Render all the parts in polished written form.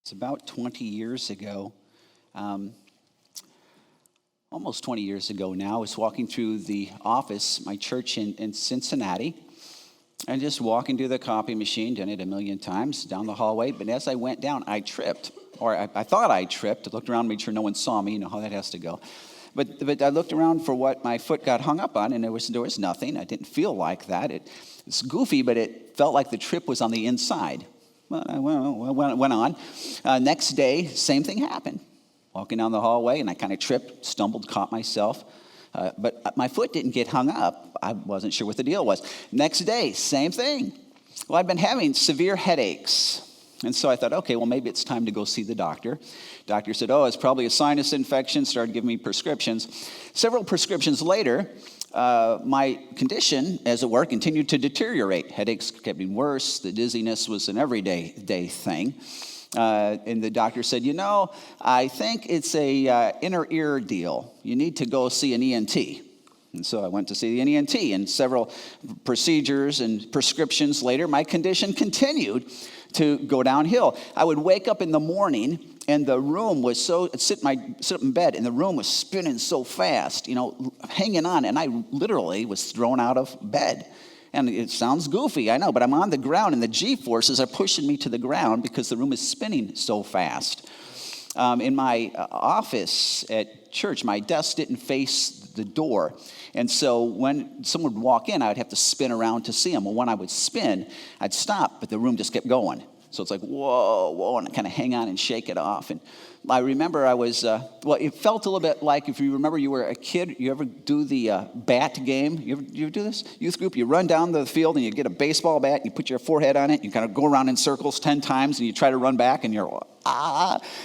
It's about 20 years ago, almost 20 years ago now. I was walking through the office, my church in Cincinnati, and just walking to the copy machine, done it a million times down the hallway. But as I went down, I tripped, or I thought I tripped. I looked around, made sure no one saw me. You know how that has to go. But I looked around for what my foot got hung up on, and there was nothing. I didn't feel like that. It's goofy, but it felt like the trip was on the inside. Well, I went on. Next day, same thing happened. Walking down the hallway, and I kind of tripped, stumbled, caught myself. But my foot didn't get hung up. I wasn't sure what the deal was. Next day, same thing. Well, I've been having severe headaches. And so I thought, okay, well, maybe it's time to go see the doctor. Doctor said, it's probably a sinus infection, started giving me prescriptions. Several prescriptions later, my condition, as it were, continued to deteriorate. Headaches kept getting worse. The dizziness was an everyday thing. And the doctor said, I think it's a inner ear deal. You need to go see an ENT. And so I went to see the ENT, and several procedures and prescriptions later, my condition continued to go downhill. I would wake up in the morning, and the room was sit up in bed, and the room was spinning so fast, hanging on, and I literally was thrown out of bed. And it sounds goofy, I know, but I'm on the ground, and the G-forces are pushing me to the ground because the room is spinning so fast. In my office at church, my desk didn't face the door. And so when someone would walk in, I would have to spin around to see them. Well, when I would spin, I'd stop, but the room just kept going. So it's like, whoa, and I kind of hang on and shake it off. And I remember I was, it felt a little bit like, if you remember you were a kid, you ever do the bat game? You ever do this? Youth group, you run down the field and you get a baseball bat, you put your forehead on it, you kind of go around in circles 10 times and you try to run back and you're,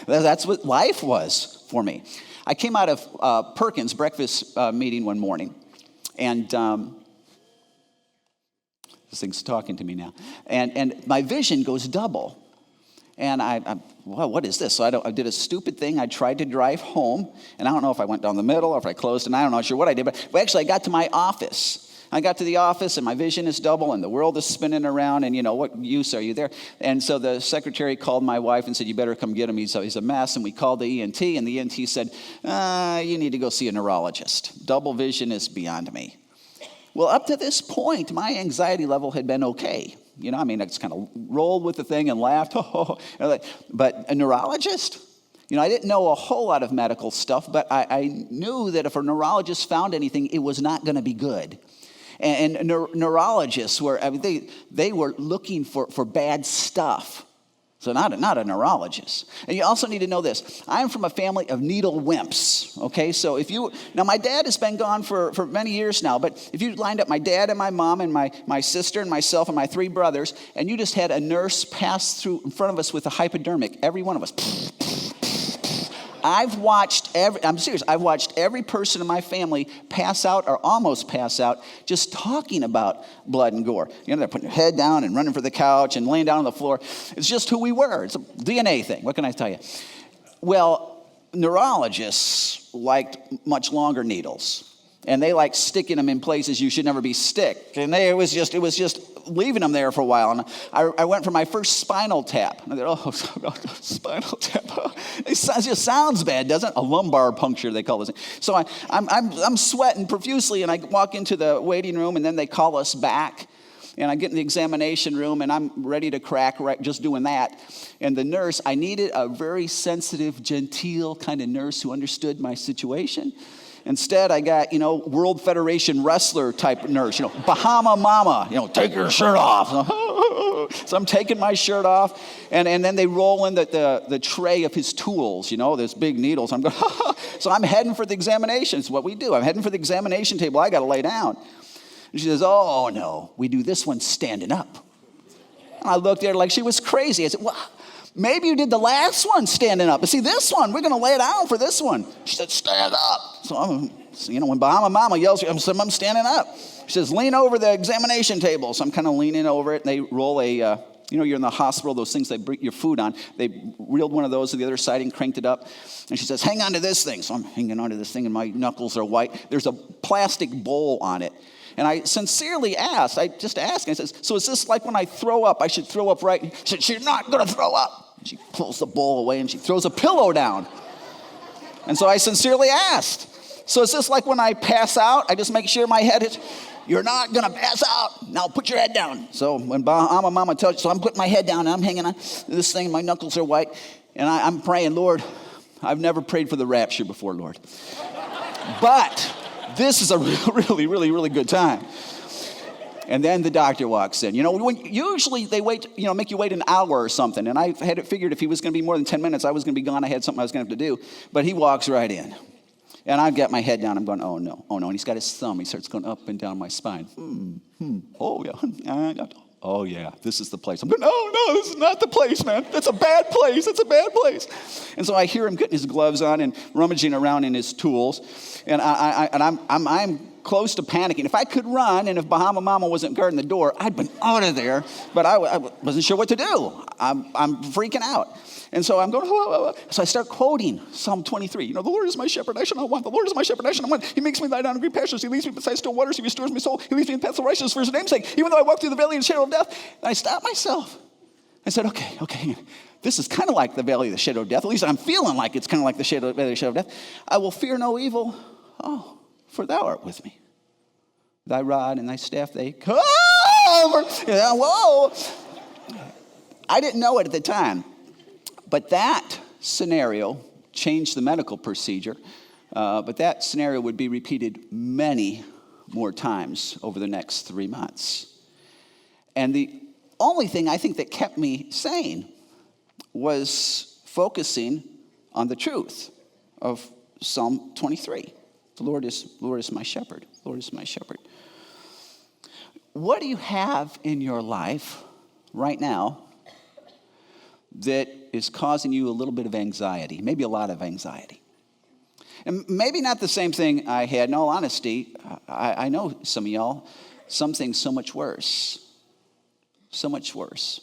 that's what life was for me. I came out of Perkins' breakfast meeting one morning, and this thing's talking to me now, and my vision goes double. And what is this? So I did a stupid thing. I tried to drive home, and I don't know if I went down the middle or if I closed, and I'm not sure what I did, but actually I got to my office. I got to the office, and my vision is double, and the world is spinning around, and what use are you there? And so the secretary called my wife and said, you better come get him. He's a mess. And we called the ENT, and the ENT said, you need to go see a neurologist. Double vision is beyond me. Well, up to this point, my anxiety level had been okay. I just kind of rolled with the thing and laughed. But a neurologist? I didn't know a whole lot of medical stuff, but I knew that if a neurologist found anything, it was not going to be good. And neurologists were, they were looking for bad stuff. So not a neurologist. And you also need to know this. I'm from a family of needle wimps, okay? So now my dad has been gone for many years now, but if you lined up my dad and my mom and my sister and myself and my three brothers, and you just had a nurse pass through in front of us with a hypodermic, every one of us, I've watched every person in my family pass out or almost pass out just talking about blood and gore. They're putting their head down and running for the couch and laying down on the floor. It's just who we were. It's a DNA thing. What can I tell you? Well, neurologists liked much longer needles. And they like sticking them in places you should never be sticked. And it was just leaving them there for a while. And I went for my first spinal tap. And I thought, spinal tap. It just sounds bad, doesn't it? A lumbar puncture, they call this. So I'm sweating profusely, and I walk into the waiting room, and then they call us back. And I get in the examination room, and I'm ready to crack right just doing that. And the nurse, I needed a very sensitive, genteel kind of nurse who understood my situation. Instead, I got, World Federation wrestler type nurse, Bahama Mama, take your shirt off. So I'm taking my shirt off, and then they roll in the tray of his tools, those big needles. I'm going, so I'm heading for the examination. It's what we do. I'm heading for the examination table. I got to lay down. And she says, oh, no, we do this one standing up. And I looked at her like she was crazy. I said, well, maybe you did the last one standing up. But see, this one, we're going to lay down for this one. She said, stand up. So when Bahama Mama yells, I'm standing up. She says, lean over the examination table. So I'm kind of leaning over it, and they roll you're in the hospital, those things they bring your food on. They reeled one of those to the other side and cranked it up. And she says, hang on to this thing. So I'm hanging on to this thing, and my knuckles are white. There's a plastic bowl on it. And I sincerely asked, I said, so is this like when I throw up, I should throw up right? She said, you're not going to throw up. She pulls the bowl away and she throws a pillow down. And so I sincerely asked, so is this like when I pass out, I just make sure my head is, you're not going to pass out. Now put your head down. So when Bahama Mama tells you, so I'm putting my head down and I'm hanging on this thing, my knuckles are white. And I'm praying, Lord, I've never prayed for the rapture before, Lord. But this is a really, really, really good time. And then the doctor walks in. Usually they wait, make you wait an hour or something. And I had it figured if he was going to be more than 10 minutes, I was going to be gone. I had something I was going to have to do. But he walks right in. And I've got my head down. I'm going, oh, no. And he's got his thumb. He starts going up and down my spine. Oh, yeah. Oh, yeah, this is the place. I'm going, no, this is not the place, man. That's a bad place. It's a bad place. And so I hear him getting his gloves on and rummaging around in his tools. And I'm close to panicking. If I could run and if Bahama Mama wasn't guarding the door, I'd been out of there. But I wasn't sure what to do. I'm freaking out. And so I'm going, so I start quoting Psalm 23. The Lord is my shepherd, I shall not want. The Lord is my shepherd, I shall not want. He makes me lie down in green pastures. He leads me beside still waters. He restores my soul. He leads me in paths of righteousness for his name's sake. Even though I walk through the valley of the shadow of death. And I stopped myself. I said, okay. This is kind of like the valley of the shadow of death. At least I'm feeling like it's kind of like the valley of the shadow of death. I will fear no evil. Oh, for thou art with me. Thy rod and thy staff, they cover. Whoa. I didn't know it at the time. But that scenario changed the medical procedure. But that scenario would be repeated many more times over the next 3 months. And the only thing I think that kept me sane was focusing on the truth of Psalm 23. The Lord is my shepherd. The Lord is my shepherd. What do you have in your life right now that is causing you a little bit of anxiety, maybe a lot of anxiety? And maybe not the same thing I had. In all honesty, I know some of y'all, some things so much worse. So much worse.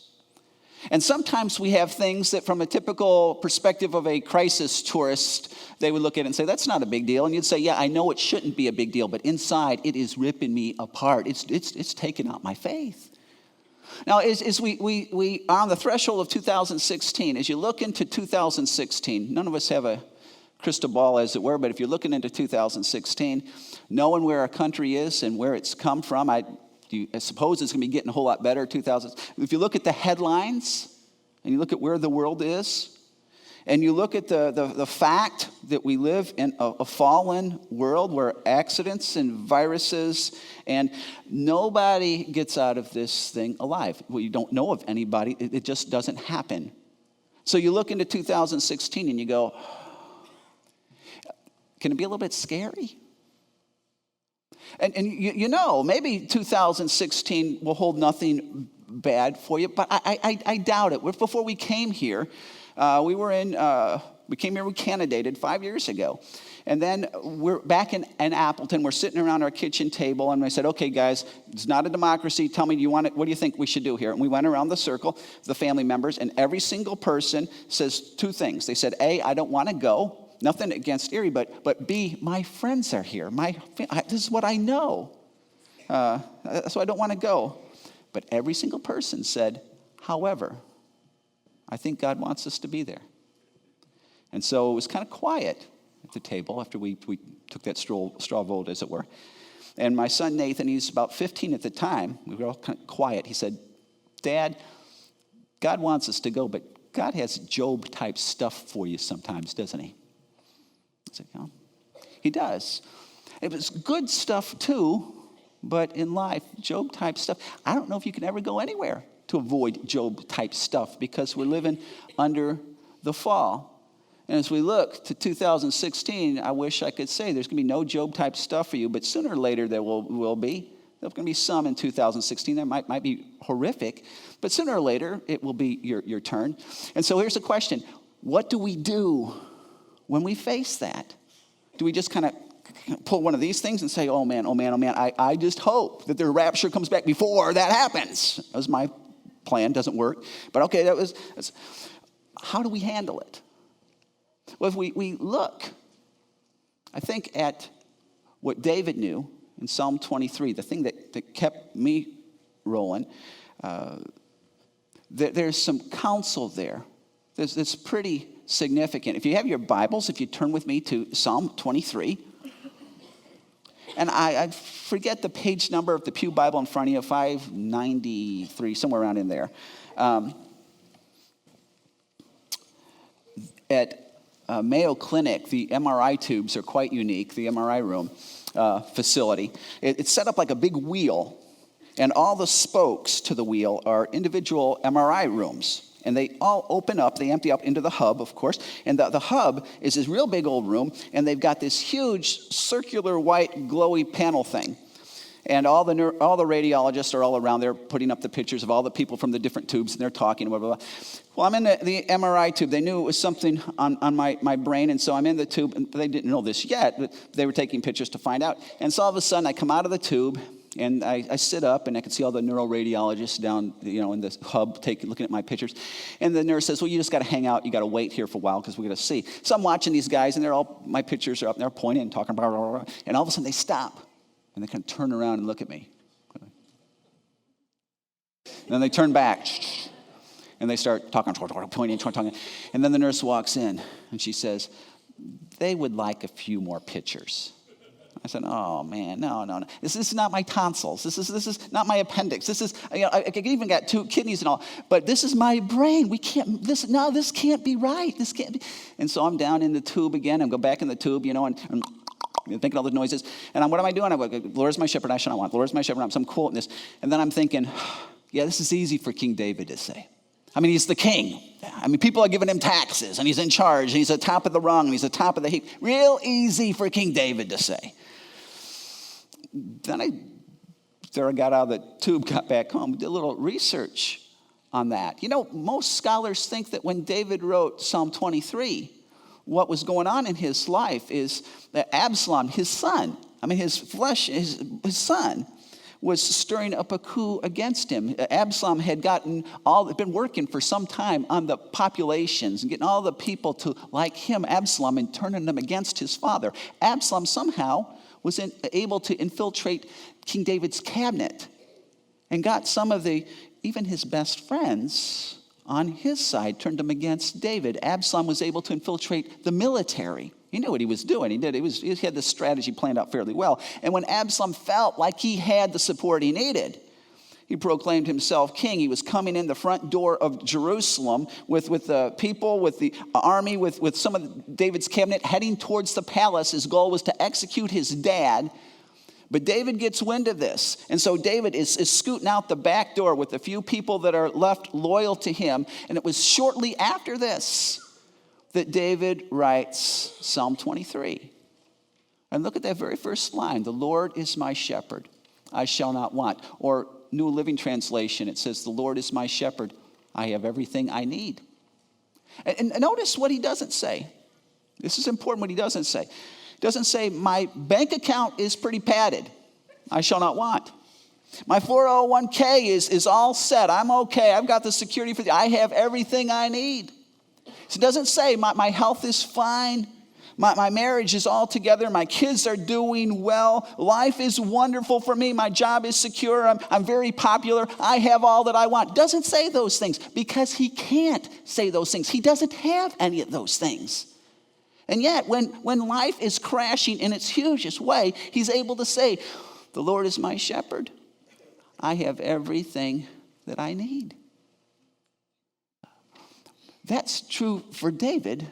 And sometimes we have things that from a typical perspective of a crisis tourist, they would look at it and say, that's not a big deal. And you'd say, yeah, I know it shouldn't be a big deal, but inside it is ripping me apart. It's taking out my faith. Now, as we are on the threshold of 2016, as you look into 2016, none of us have a crystal ball, as it were, but if you're looking into 2016, knowing where our country is and where it's come from, I suppose it's going to be getting a whole lot better. If you look at the headlines and you look at where the world is, and you look at the fact that we live in a fallen world where accidents and viruses, and nobody gets out of this thing alive. Well, you don't know of anybody. It just doesn't happen. So you look into 2016 and you go, can it be a little bit scary? And maybe 2016 will hold nothing bad for you, but I doubt it. Before we came here, we came here, we candidated 5 years ago. And then we're back in Appleton. We're sitting around our kitchen table, and I said, okay, guys, it's not a democracy. Tell me, what do you think we should do here? And we went around the circle, the family members, and every single person says two things. They said, A, I don't want to go. Nothing against Erie, but B, my friends are here. This is what I know. So I don't want to go. But every single person said, however, I think God wants us to be there. And so it was kind of quiet at the table after we took that straw vote, as it were. And my son Nathan, he's about 15 at the time, we were all kind of quiet. He said, Dad, God wants us to go, but God has Job-type stuff for you sometimes, doesn't he? I said, he does. It was good stuff too, but in life, Job-type stuff, I don't know if you can ever go anywhere to avoid Job-type stuff because we're living under the fall. And as we look to 2016, I wish I could say there's going to be no Job-type stuff for you, but sooner or later there will be. There's going to be some in 2016 that might be horrific, but sooner or later it will be your turn. And so here's the question. What do we do when we face that? Do we just kind of pull one of these things and say, oh man, I just hope that the rapture comes back before that happens? That was my plan. Doesn't work. But okay, that's how do we handle it? Well, if we look, I think, at what David knew in Psalm 23, the thing that kept me rolling, there's some counsel there that's pretty significant. If you have your Bibles, if you turn with me to Psalm 23. And I forget the page number of the Pew Bible in front of you, 593, somewhere around in there. At Mayo Clinic, the MRI tubes are quite unique, the MRI room facility. It's set up like a big wheel, and all the spokes to the wheel are individual MRI rooms. And they all open up, they empty up into the hub, of course. And the hub is this real big old room, and they've got this huge circular white glowy panel thing. And all the radiologists are all around there putting up the pictures of all the people from the different tubes, and they're talking, blah, blah, blah. Well, I'm in the MRI tube. They knew it was something on my brain, and so I'm in the tube. And they didn't know this yet, but they were taking pictures to find out. And so all of a sudden, I come out of the tube, and I sit up, and I can see all the neuroradiologists down, in the hub looking at my pictures. And the nurse says, well, you just got to hang out. You got to wait here for a while because we got to see. So I'm watching these guys, and my pictures are up, and they're pointing and talking, blah, blah, blah. And all of a sudden, they stop, and they kind of turn around and look at me. And then they turn back, and they start talking, pointing, talking. And then the nurse walks in, and she says, they would like a few more pictures. I said, oh, man, no. This is not my tonsils. This is not my appendix. This is, I even got 2 kidneys and all, but this is my brain. This can't be right. This can't be. And so I'm down in the tube again. I go back in the tube, and thinking all the noises. And what am I doing? I'm like, Lord is my shepherd, I shall not want. Lord is my shepherd, I'm quoting this. And then I'm thinking, yeah, this is easy for King David to say. I mean, he's the king. I mean, people are giving him taxes, and he's in charge, and he's at the top of the rung, and he's at the top of the heap. Real easy for King David to say. Then I got out of the tube, got back home, did a little research on that. Most scholars think that when David wrote Psalm 23, what was going on in his life is that Absalom, his son, his son, was stirring up a coup against him. Absalom had been working for some time on the populations and getting all the people to like him, Absalom, and turning them against his father. Absalom somehow was able to infiltrate King David's cabinet and got some of even his best friends on his side, turned them against David. Absalom was able to infiltrate the military. He knew what he was doing. He had this strategy planned out fairly well. And when Absalom felt like he had the support he needed, he proclaimed himself king. He was coming in the front door of Jerusalem with the people, with the army, with some of David's cabinet heading towards the palace. His goal was to execute his dad. But David gets wind of this. And so David is scooting out the back door with a few people that are left loyal to him. And it was shortly after this that David writes Psalm 23. And look at that very first line. The Lord is my shepherd, I shall not want. Or New Living Translation, it says, the Lord is my shepherd, I have everything I need. And notice what he doesn't say. This is important what he doesn't say. He doesn't say, my bank account is pretty padded, I shall not want. My 401k is all set, I'm okay, I've got the security I have everything I need. So it doesn't say, my health is fine, my marriage is all together, my kids are doing well, life is wonderful for me, my job is secure, I'm very popular, I have all that I want. Doesn't say those things because he can't say those things. He doesn't have any of those things. And yet, when life is crashing in its hugest way, he's able to say, the Lord is my shepherd, I have everything that I need. That's true for David.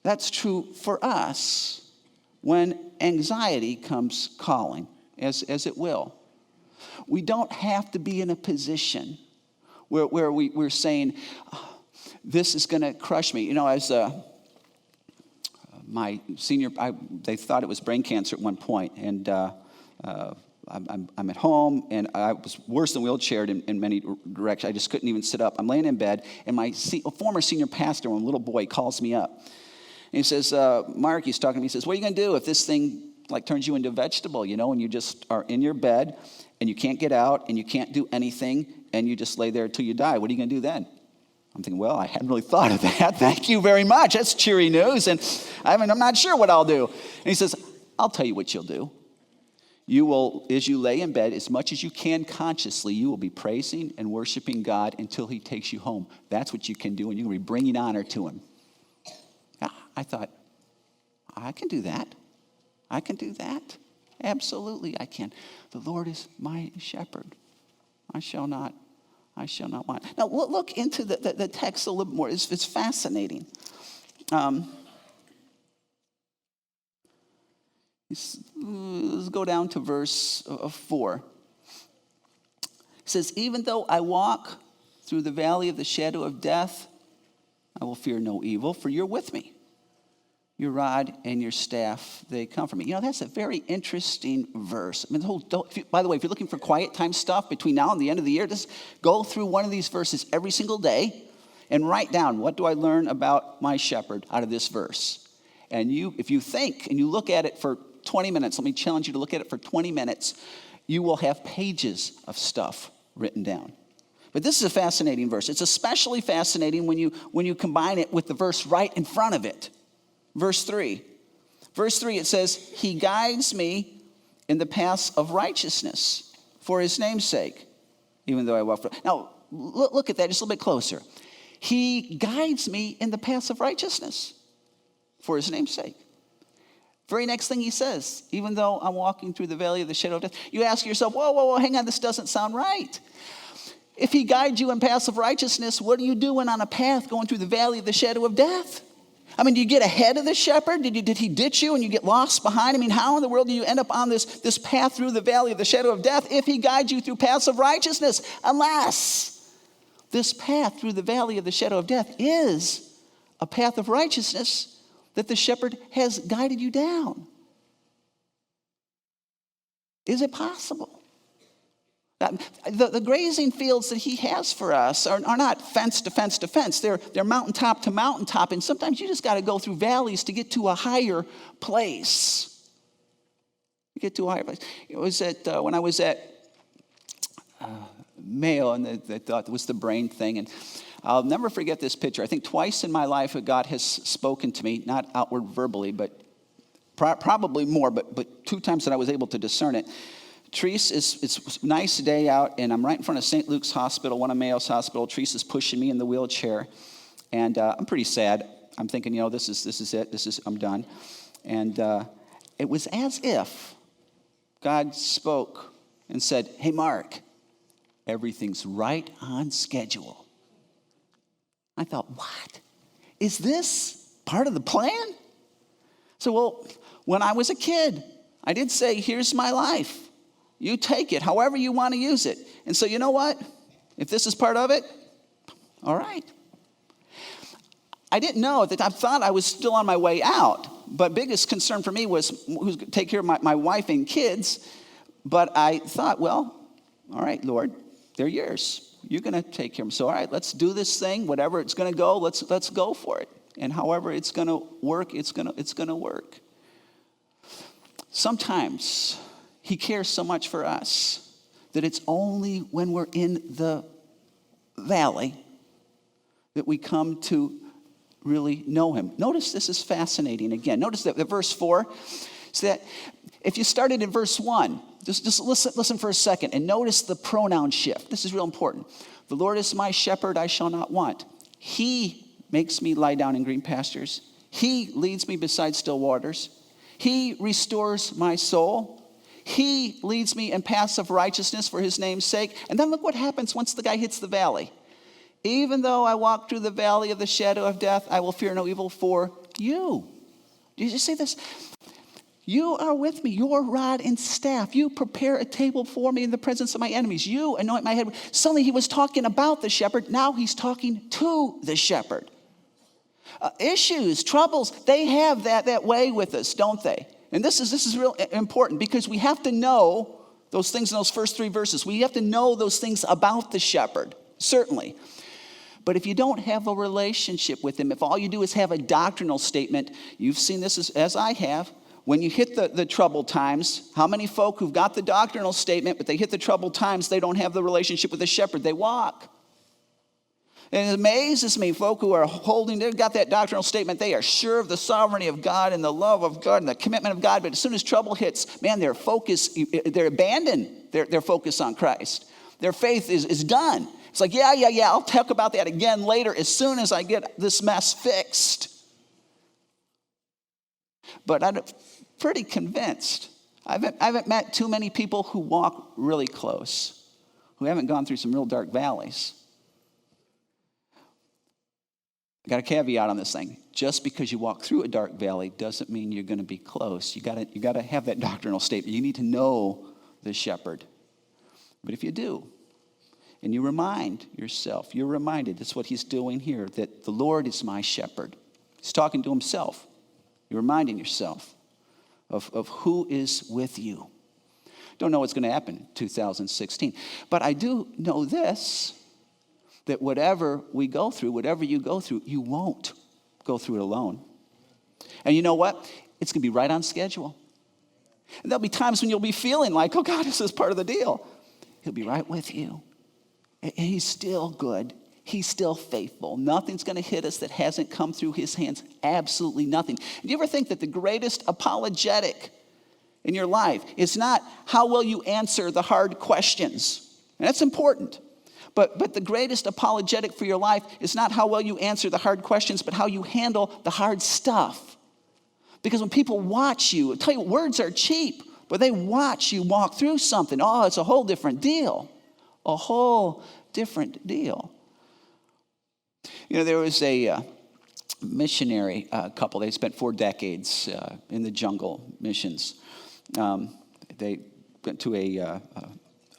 That's true for us when anxiety comes calling, as it will. We don't have to be in a position where we're saying, this is going to crush me. As my senior, they thought it was brain cancer at one point, and I'm at home, and I was worse than wheelchaired in many directions. I just couldn't even sit up. I'm laying in bed, and my former senior pastor, when a little boy, calls me up. And he says, Mark, he's talking to me, he says, what are you going to do if this thing turns you into a vegetable, and you just are in your bed, and you can't get out, and you can't do anything, and you just lay there until you die? What are you going to do then? I'm thinking, well, I hadn't really thought of that. Thank you very much. That's cheery news, and I'm not sure what I'll do. And he says, I'll tell you what you'll do. You will, as you lay in bed, as much as you can consciously, you will be praising and worshiping God until he takes you home. That's what you can do, and you're going to be bringing honor to him. I thought, I can do that. I can do that. Absolutely, I can. The Lord is my shepherd. I shall not want. Now, look into the text a little bit more. It's fascinating. Let's go down to verse 4. It says, even though I walk through the valley of the shadow of death, I will fear no evil, for you're with me. Your rod and your staff, they comfort me. That's a very interesting verse. I mean, by the way, if you're looking for quiet time stuff between now and the end of the year, just go through one of these verses every single day and write down, what do I learn about my shepherd out of this verse? And if you think and you look at it for 20 minutes, let me challenge you to look at it for 20 minutes, you will have pages of stuff written down. But this is a fascinating verse. It's especially fascinating when you combine it with the verse right in front of it. Verse 3. Verse 3, it says, he guides me in the paths of righteousness for his name's sake, even though I walk through. Now, look at that just a little bit closer. He guides me in the paths of righteousness for his name's sake. Very next thing he says, even though I'm walking through the valley of the shadow of death, you ask yourself, whoa, hang on, this doesn't sound right. If he guides you in paths of righteousness, what are you doing on a path going through the valley of the shadow of death? I mean, do you get ahead of the shepherd? Did he ditch you and you get lost behind? I mean, how in the world do you end up on this path through the valley of the shadow of death if he guides you through paths of righteousness? Unless this path through the valley of the shadow of death is a path of righteousness that the shepherd has guided you down. Is it possible? The grazing fields that he has for us are not fence to fence to fence. They're mountaintop to mountaintop, and sometimes you just got to go through valleys to get to a higher place. Get to a higher place. It was when I was at Mayo, and they thought it was the brain thing, and I'll never forget this picture. I think twice in my life God has spoken to me, not outward verbally, but probably more, but 2 times that I was able to discern it. Therese, it's a nice day out, and I'm right in front of St. Luke's Hospital, one of Mayo's hospital. Therese is pushing me in the wheelchair, and I'm pretty sad. I'm thinking, this is it. I'm done. And it was as if God spoke and said, hey, Mark, everything's right on schedule. I thought, what? Is this part of the plan? So, when I was a kid, I did say, here's my life. You take it however you want to use it. And so you know what? If this is part of it, all right. I didn't know at the time. I thought I was still on my way out. But biggest concern for me was who's going to take care of my wife and kids. But I thought, all right, Lord, they're yours. You're going to take care of them. So all right, let's do this thing. Whatever it's going to go, let's go for it. And however it's going to work, it's going to work. Sometimes he cares so much for us that it's only when we're in the valley that we come to really know him. Notice this is fascinating again. Notice that verse 4 is that if you started in verse 1, just listen for a second and notice the pronoun shift. This is real important. The Lord is my shepherd, I shall not want. He makes me lie down in green pastures. He leads me beside still waters. He restores my soul. He leads me in paths of righteousness for his name's sake. And then look what happens once the guy hits the valley. Even though I walk through the valley of the shadow of death, I will fear no evil for you. Did you see this? You are with me, your rod and staff. You prepare a table for me in the presence of my enemies. You anoint my head. Suddenly he was talking about the shepherd. Now he's talking to the shepherd. Issues, troubles, they have that way with us, don't they? And this is real important because we have to know those things in those first 3 verses. We have to know those things about the shepherd, certainly. But if you don't have a relationship with him, if all you do is have a doctrinal statement, you've seen this as I have. When you hit the troubled times, how many folk who've got the doctrinal statement, but they hit the troubled times, they don't have the relationship with the shepherd. They walk. And it amazes me, folk who are they've got that doctrinal statement, they are sure of the sovereignty of God and the love of God and the commitment of God, but as soon as trouble hits, man, their focus, they're abandoned their focus on Christ. Their faith is done. It's like, yeah, I'll talk about that again later as soon as I get this mess fixed. But I'm pretty convinced. I haven't met too many people who walk really close, who haven't gone through some real dark valleys. I got a caveat on this thing. Just because you walk through a dark valley doesn't mean you're going to be close. You got to have that doctrinal statement. You need to know the shepherd. But if you do, and you remind yourself, you're reminded, that's what he's doing here, that the Lord is my shepherd. He's talking to himself. You're reminding yourself of who is with you. Don't know what's going to happen in 2016. But I do know this, that whatever we go through, whatever you go through, you won't go through it alone. And you know what? It's going to be right on schedule. And there'll be times when you'll be feeling like, oh God, this is part of the deal. He'll be right with you. And he's still good. He's still faithful. Nothing's going to hit us that hasn't come through his hands. Absolutely nothing. Do you ever think that the greatest apologetic in your life is not how well you answer the hard questions? And that's important. But the greatest apologetic for your life is not how well you answer the hard questions, but how you handle the hard stuff. Because when people watch you, I'll tell you, words are cheap, but they watch you walk through something. Oh, it's a whole different deal. A whole different deal. You know, there was a missionary couple. They spent 4 decades in the jungle missions. They went to a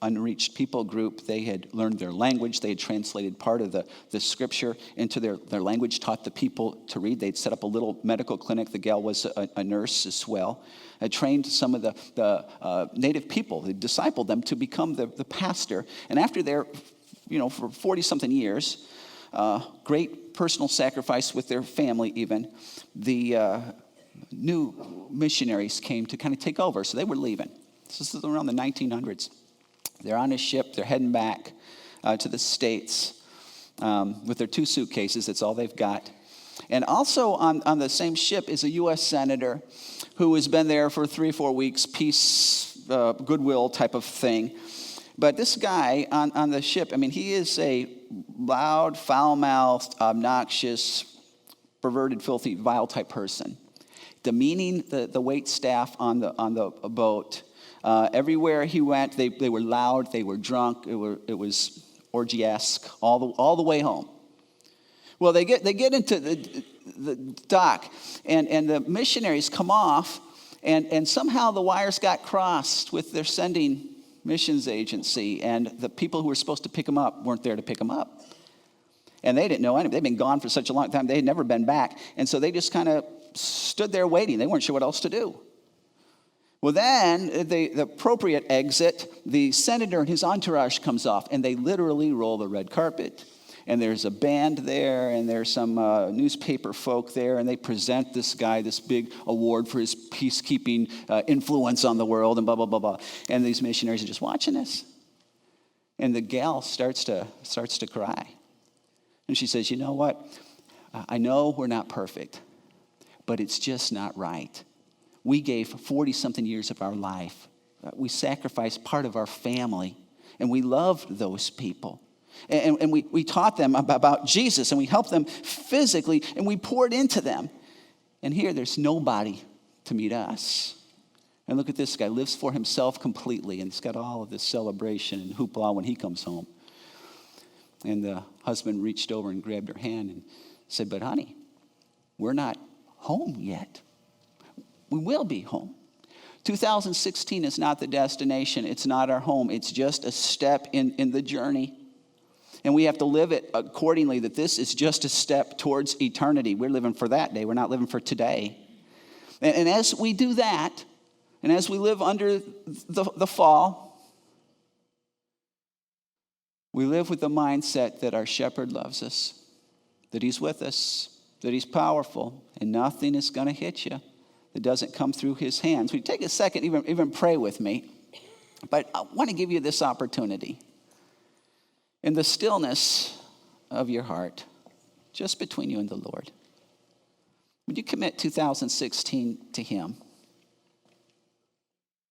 unreached people group. They had learned their language. They had translated part of the scripture into their language, taught the people to read. They'd set up a little medical clinic. The gal was a nurse as well. Had trained some of the native people. They discipled them to become the pastor. And after their, for 40-something years, great personal sacrifice with their family even, the new missionaries came to kind of take over. So they were leaving. This is around the 1900s. They're on a ship. They're heading back to the States with their 2 suitcases. That's all they've got. And also on the same ship is a U.S. senator who has been there for 3 or 4 weeks, peace, goodwill type of thing. But this guy on the ship, he is a loud, foul-mouthed, obnoxious, perverted, filthy, vile type person, demeaning the wait staff on the boat. Everywhere he went, they were loud, they were drunk, it was orgiesque all the way home. Well, they get into the dock, and the missionaries come off, and somehow the wires got crossed with their sending missions agency, and the people who were supposed to pick them up weren't there to pick them up. And they didn't know anything. They'd been gone for such a long time, they had never been back, and so they just kind of stood there waiting. They weren't sure what else to do. Well, then, the appropriate exit, the senator and his entourage comes off, and they literally roll the red carpet. And there's a band there, and there's some newspaper folk there, and they present this guy this big award for his peacekeeping influence on the world, and blah, blah, blah, blah. And these missionaries are just watching this. And the gal starts to cry. And she says, you know what? I know we're not perfect, but it's just not right. We gave 40-something years of our life. We sacrificed part of our family, and we loved those people. And we taught them about Jesus, and we helped them physically, and we poured into them. And here, there's nobody to meet us. And look at this guy, lives for himself completely, and he's got all of this celebration and hoopla when he comes home. And the husband reached over and grabbed her hand and said, but honey, we're not home yet. We will be home. 2016 is not the destination. It's not our home. It's just a step in the journey. And we have to live it accordingly, that this is just a step towards eternity. We're living for that day. We're not living for today. And as we do that, and as we live under the fall, we live with the mindset that our shepherd loves us, that he's with us, that he's powerful, and nothing is going to hit you that doesn't come through his hands. We take a second, even pray with me. But I want to give you this opportunity. In the stillness of your heart, just between you and the Lord, would you commit 2016 to him?